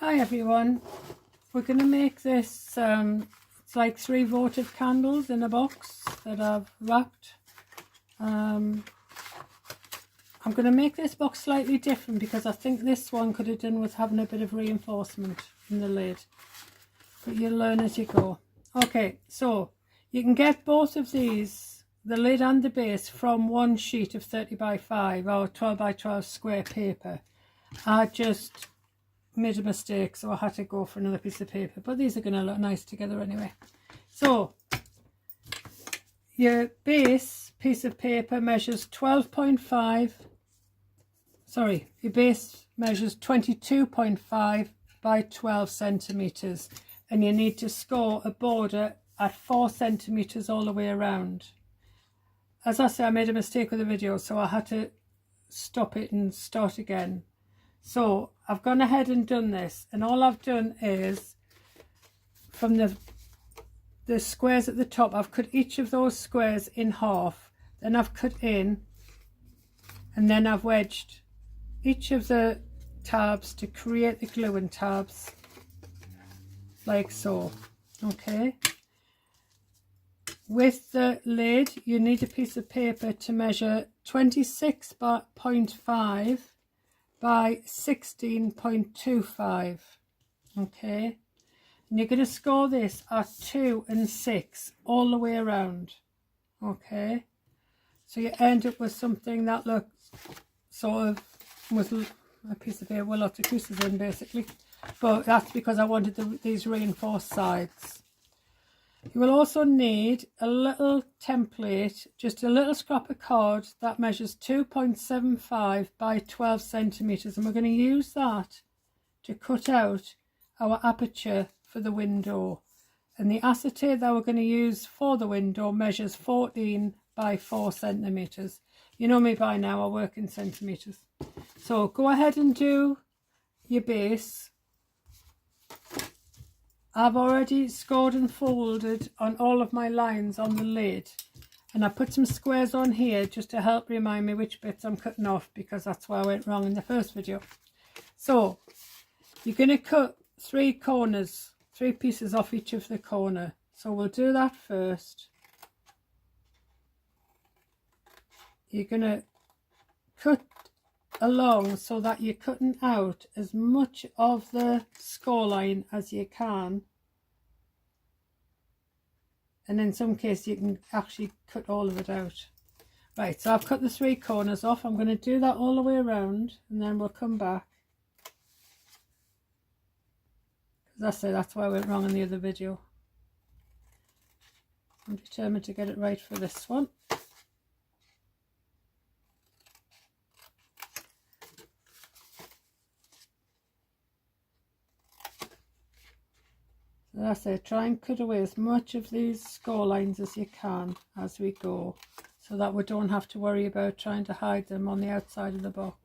Hi everyone, we're going to make this, it's like 3 votive candles in a box that I've wrapped. I'm going to make this box slightly different because I think this one could have done with having a bit of reinforcement in the lid. But you'll learn as you go. Okay, so you can get both of these, the lid and the base, from one sheet of 30 by 5 or 12 by 12 square paper. I just made a mistake, so I had to go for another piece of paper, but these are going to look nice together anyway. So your base piece of paper measures 12.5, sorry, your base measures 22.5 by 12 centimeters, and you need to score a border at 4 centimeters all the way around. As I say, I made a mistake with the video, so I had to stop it and start again. So I've gone ahead and done this, and all I've done is from the squares at the top, I've cut each of those squares in half, then I've cut in, and then I've wedged each of the tabs to create the gluing tabs, like so. Okay, with the lid you need a piece of paper to measure 26.5 by 16.25. okay, and you're going to score this at 2 and 6 all the way around. Okay, so you end up with something that looks sort of with a piece of paper with lots of creases in, basically, but that's because I wanted these reinforced sides. You will also need a little template, just a little scrap of card that measures 2.75 by 12 centimeters, and we're going to use that to cut out our aperture for the window. And the acetate that we're going to use for the window measures 14 by 4 centimeters. You know me by now, I work in centimeters. So go ahead and do your base. I've already scored and folded on all of my lines on the lid, and I put some squares on here just to help remind me which bits I'm cutting off, because that's where I went wrong in the first video. So you're going to cut 3 corners, 3 pieces off each of the corner. So we'll do that first. You're going to cut along so that you're cutting out as much of the score line as you can, and in some cases you can actually cut all of it out. Right, so I've cut the 3 corners off. I'm going to do that all the way around, and then we'll come back, because that's why I went wrong in the other video. I'm determined to get it right for this one. That's it, try and cut away as much of these score lines as you can as we go, so that we don't have to worry about trying to hide them on the outside of the box.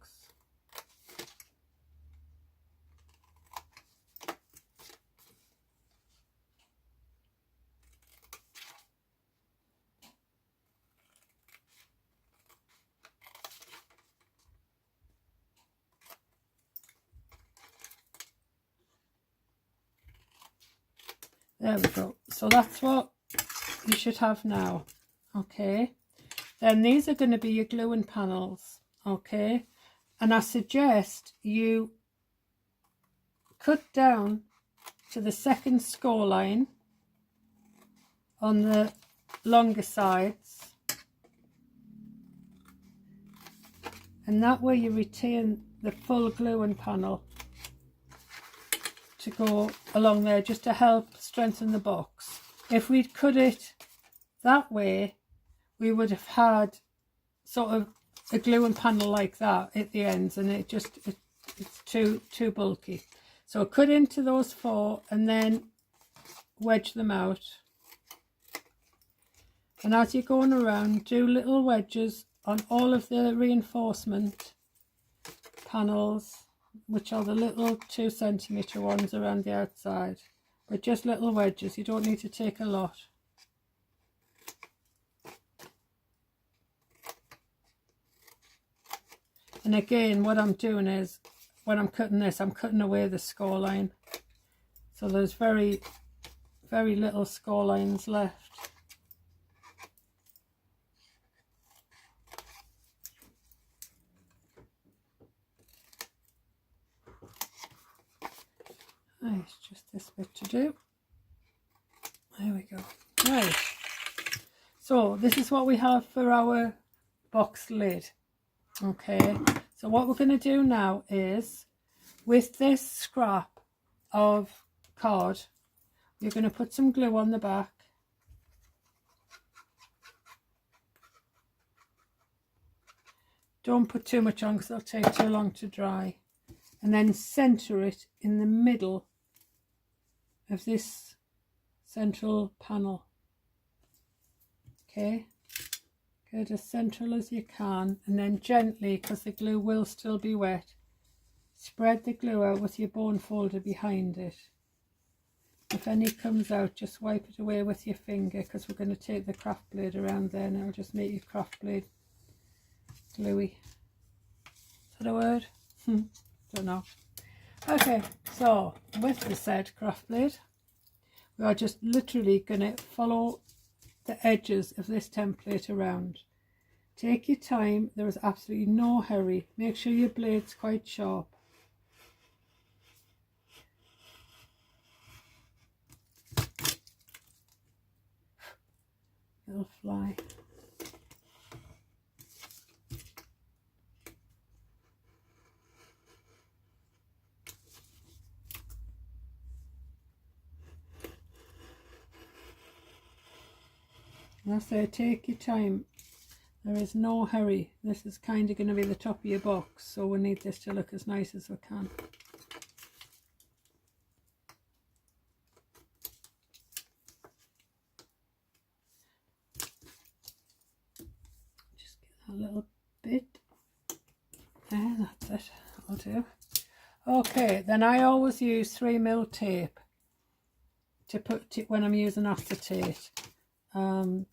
There we go. So that's what you should have now. Okay, then these are going to be your gluing panels. Okay, and I suggest you cut down to the second score line on the longer sides, and that way you retain the full gluing panel to go along there, just to help strengthen the box. If we'd cut it that way, we would have had sort of a gluing panel like that at the ends, and it's too bulky. So cut into those 4 and then wedge them out, and as you're going around, do little wedges on all of the reinforcement panels, which are the little 2 centimeter ones around the outside, but just little wedges. You don't need to take a lot. And again, what I'm doing is when I'm cutting this, I'm cutting away the score line. So there's very, very little score lines left. Right, it's just this bit to do. There we go. Right. So this is what we have for our box lid. Okay. So what we're going to do now is, with this scrap of card, you're going to put some glue on the back. Don't put too much on because it'll take too long to dry. And then center it in the middle of this central panel. Okay. Get as central as you can, and then gently, because the glue will still be wet, spread the glue out with your bone folder behind it. If any comes out, just wipe it away with your finger, because we're going to take the craft blade around there and it'll just make your craft blade gluey. Is that a word? Don't know. Okay, so with the said craft blade, we are just literally going to follow the edges of this template around. Take your time, there is absolutely no hurry. Make sure your blade's quite sharp. It'll fly. And I say, take your time. There is no hurry. This is kind of going to be the top of your box, so we need this to look as nice as we can. Just get that little bit. There, that's it. That'll do. Okay, then I always use 3mm tape to put it when I'm using acetate.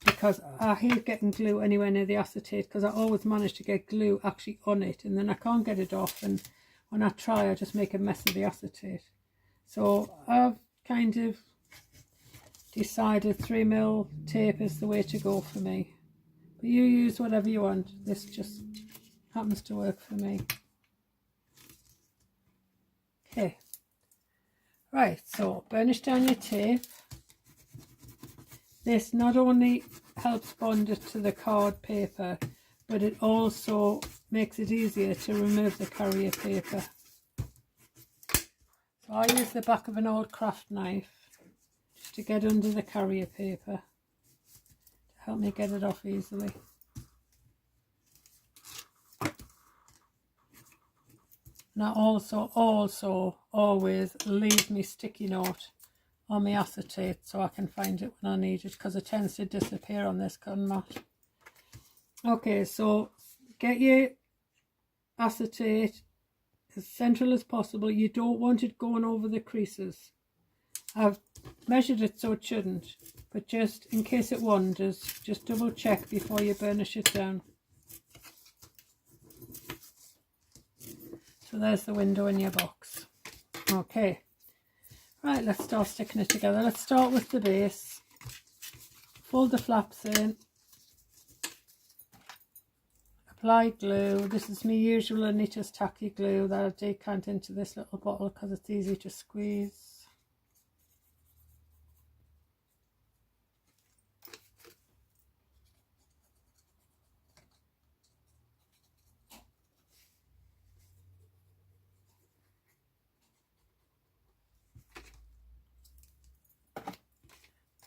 Because I hate getting glue anywhere near the acetate, because I always manage to get glue actually on it and then I can't get it off, and when I try I just make a mess of the acetate. So I've kind of decided 3mm tape is the way to go for me, but you use whatever you want. This just happens to work for me. Okay, right, so burnish down your tape. This not only helps bond it to the card paper, but it also makes it easier to remove the carrier paper. So I use the back of an old craft knife just to get under the carrier paper to help me get it off easily. And I also always leave me sticky note on my acetate so I can find it when I need it, because it tends to disappear on this cotton mat. Okay, so get your acetate as central as possible. You don't want it going over the creases. I've measured it so it shouldn't, but just in case it wanders, just double check before you burnish it down. So there's the window in your box. Okay. Right, let's start sticking it together. Let's start with the base. Fold the flaps in. Apply glue. This is my usual Anita's tacky glue that I decant into this little bottle because it's easy to squeeze.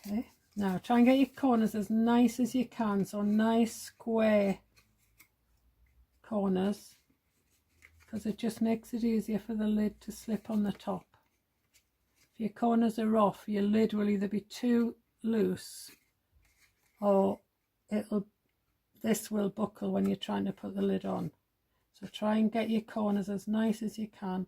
Okay, now try and get your corners as nice as you can, so nice square corners, because it just makes it easier for the lid to slip on the top. If your corners are off, your lid will either be too loose or this will buckle when you're trying to put the lid on. So try and get your corners as nice as you can.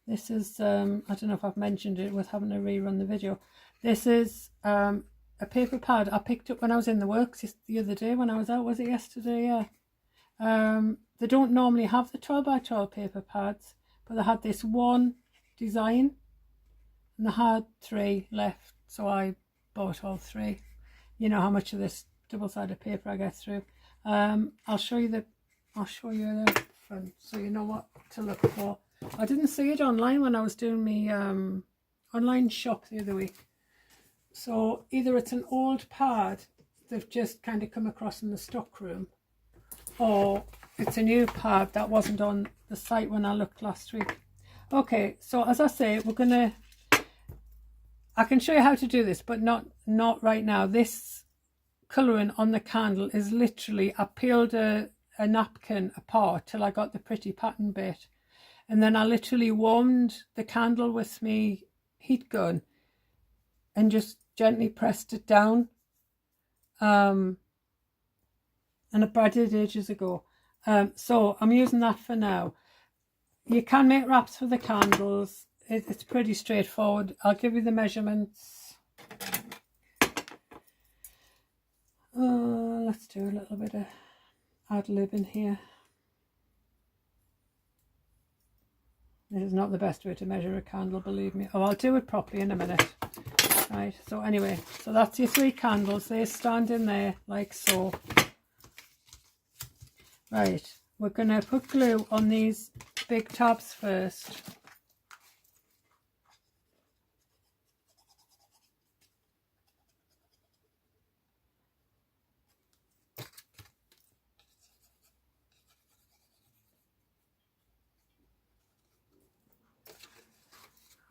This is, I don't know if I've mentioned it with having to rerun the video. This is a a paper pad I picked up when I was in the works the other day when I was out. Was it yesterday? Yeah. They don't normally have the 12 by 12 paper pads, but they had this one design and they had 3 left, so I bought all 3. You know how much of this double-sided paper I get through. I'll show you the front so you know what to look for. I didn't see it online when I was doing my online shop the other week. So either it's an old pad they've just kind of come across in the stock room, or it's a new pad that wasn't on the site when I looked last week. Okay, so as I say, I can show you how to do this, but not right now. This colouring on the candle is literally, I peeled a napkin apart till I got the pretty pattern bit, and then I literally warmed the candle with my heat gun and just gently pressed it down. And I did ages ago. So I'm using that for now. You can make wraps for the candles. It's pretty straightforward. I'll give you the measurements. Let's do a little bit of ad-lib in here. This is not the best way to measure a candle, believe me. Oh, I'll do it properly in a minute. Right, so anyway, so that's your 3 candles. They stand in there like so. Right, we're going to put glue on these big tabs first.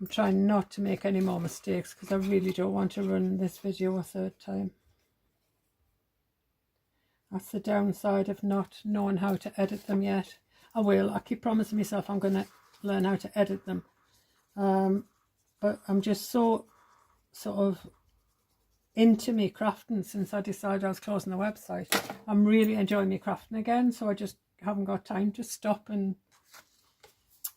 I'm trying not to make any more mistakes because I really don't want to run this video a 3rd time. That's the downside of not knowing how to edit them yet. I will. I keep promising myself I'm going to learn how to edit them. But I'm just so sort of into me crafting since I decided I was closing the website. I'm really enjoying me crafting again, so I just haven't got time to stop and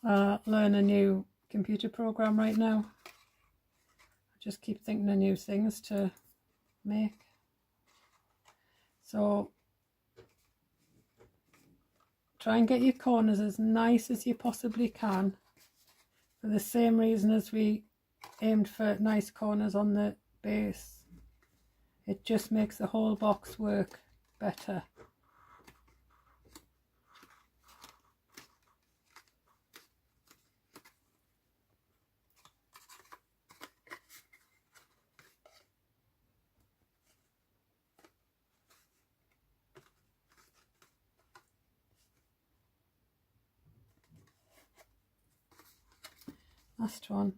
learn a new computer program right now. I just keep thinking of new things to make. So try and get your corners as nice as you possibly can, for the same reason as we aimed for nice corners on the base. It just makes the whole box work better. Last one.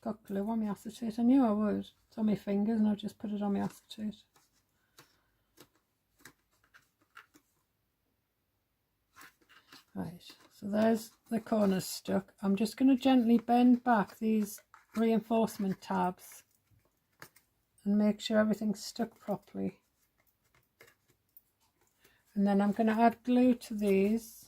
Got glue on my acetate. I knew I would. It's on my fingers and I'll just put it on my acetate. Right, so there's the corners stuck. I'm just going to gently bend back these reinforcement tabs and make sure everything's stuck properly. And then I'm going to add glue to these.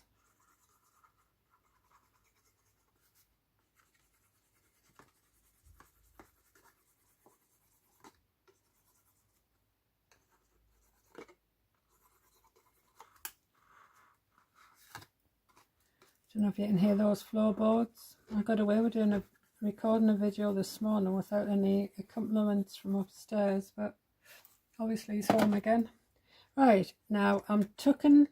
Don't know if you can hear those floorboards. I got away with recording a video this morning without any accompaniments from upstairs, but obviously he's home again. Right, now I'm tucking,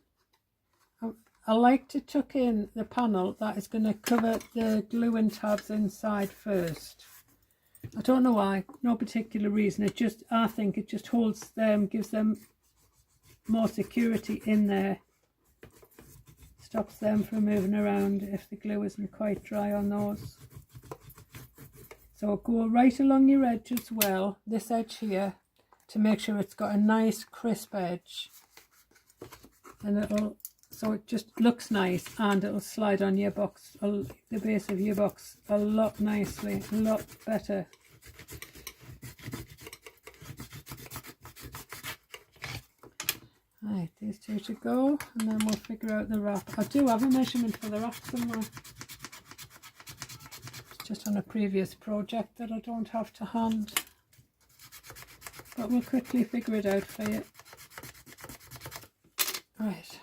I like to tuck in the panel that is going to cover the gluing tabs inside first. I don't know why, no particular reason. It just, I think it just holds them, gives them more security in there. Stops them from moving around if the glue isn't quite dry on those. So go right along your edge as well, this edge here, to make sure it's got a nice crisp edge. And so it just looks nice, and it'll slide on your box, the base of your box, a lot nicely, a lot better. Right, these 2 to go, and then we'll figure out the wrap. I do have a measurement for the wrap somewhere. It's just on a previous project that I don't have to hand. but we'll quickly figure it out for you. Right,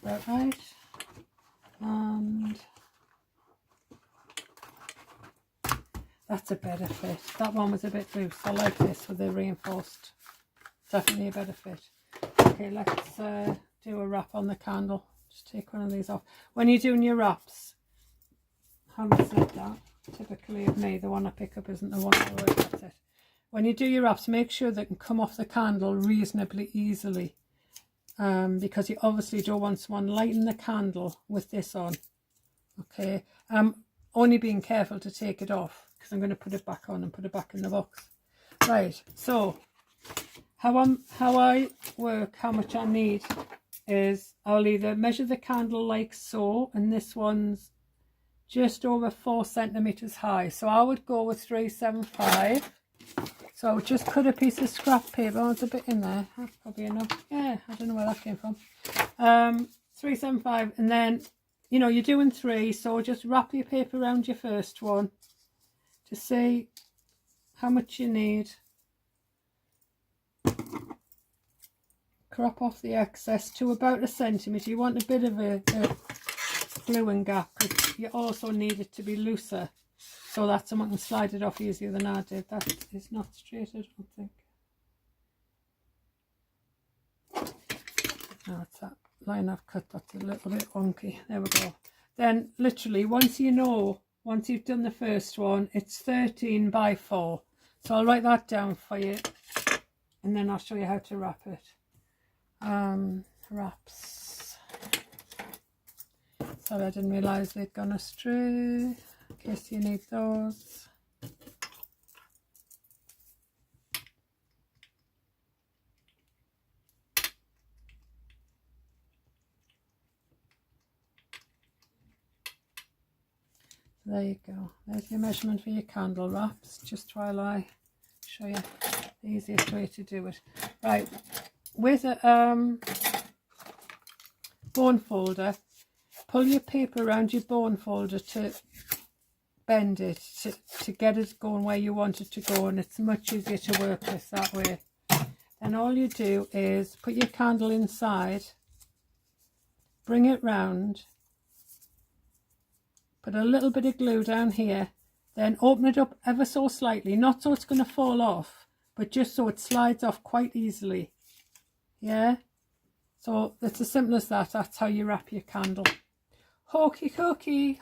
about right, and that's a better fit. That one was a bit loose. I like this with the reinforced. Definitely a better fit. Okay, let's do a wrap on the candle. Just take one of these off. When you're doing your wraps, having said that, typically of me, the one I pick up isn't the one I work. That's it. When you do your wraps, make sure they can come off the candle reasonably easily, because you obviously don't want someone lighting the candle with this on. Okay, only being careful to take it off, because I'm going to put it back on and put it back in the box. Right, so how I work, how much I need is I'll either measure the candle like so, and this one's just over 4 centimeters high, so I would go with 375. So I would just cut a piece of scrap paper. Oh, there's a bit in there. That's probably enough. Yeah, I don't know where that came from. 375, and then, you know, you're doing 3, so just wrap your paper around your first one to see how much you need. Crop off the excess to about 1 centimetre. You want a bit of a gluing gap, because you also need it to be looser, so that someone can slide it off easier than I did. That is not straight, I don't think. No, it's that line I've cut that's a little bit wonky. There we go. Then literally once you've done the first one, it's 13 by 4. So I'll write that down for you, and then I'll show you how to wrap it. Wraps. Sorry, I didn't realise they'd gone astray. In case you need those. There you go. There's your measurement for your candle wraps, just while I show you the easiest way to do it. Right, with a bone folder, pull your paper around your bone folder to bend it, to get it going where you want it to go, and it's much easier to work with that way. And all you do is put your candle inside, bring it round, put a little bit of glue down here, then open it up ever so slightly, not so it's going to fall off, but just so it slides off quite easily. Yeah, so it's as simple as that. That's how you wrap your candle. Hokey cokey.